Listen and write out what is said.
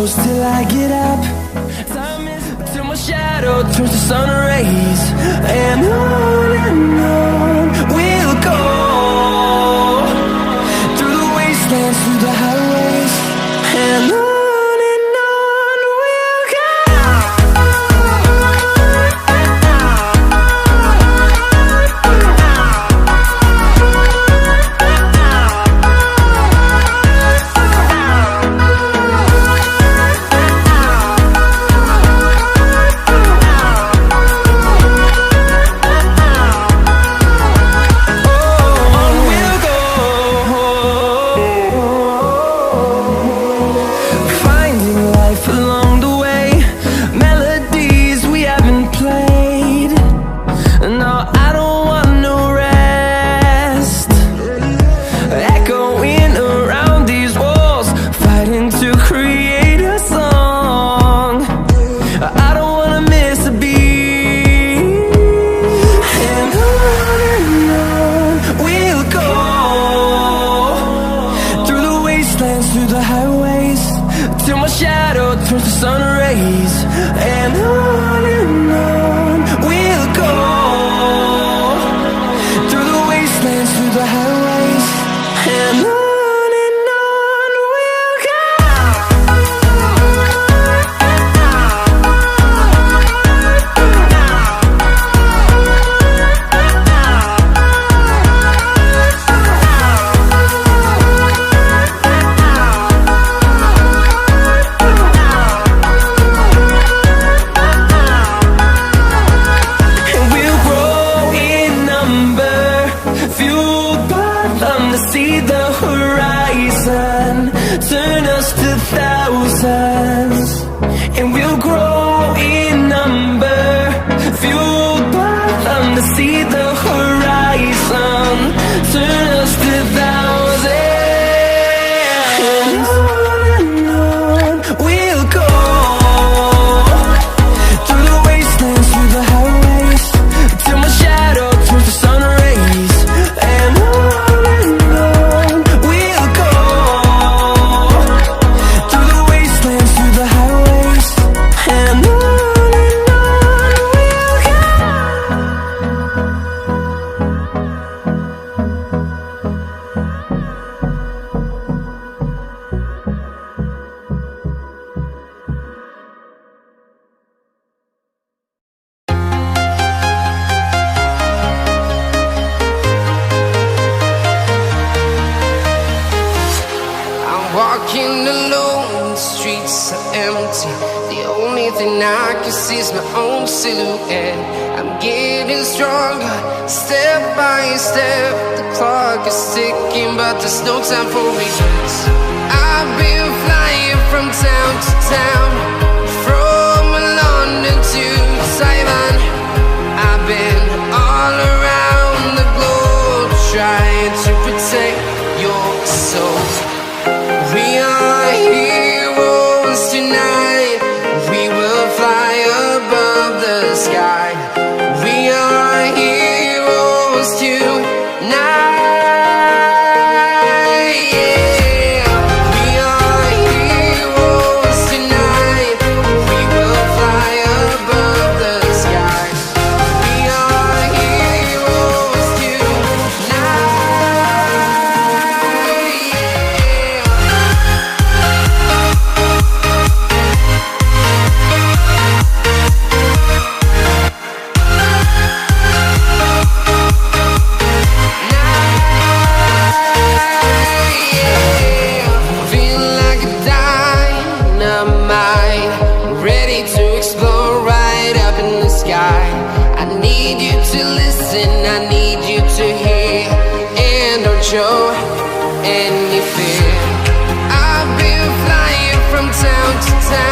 close till I get up. Time is till my shadow turns to sun rays. And on we'll go, through the wastelands, through the highways. And on we'll go. Through the highways, till my shadow turns to sun rays. And on we'll go, through the wastelands, through the highways. And on we'll go. See the horizon, turn us to thousands, and we'll grow in number, fueled by them to see the horizon, turn us to thousands. And on we'll go, through the wastelands, through the highways, till my shadow turns to sun rays. And walking alone, the streets are empty. The only thing I can see is my own silhouette. I'm getting stronger, step by step. The clock is ticking, but there's no time for regrets. I've been flying from town to town, from London to Taiwan. I've been all around the globe, trying to protect your soul. We are heroes tonight. We will fly above the sky. We are heroes tonight. Yeah. We are heroes tonight. We will fly above the sky. We are heroes tonight. I need you to listen, I need you to hear, and don't show any fear. I've been flying from town to town.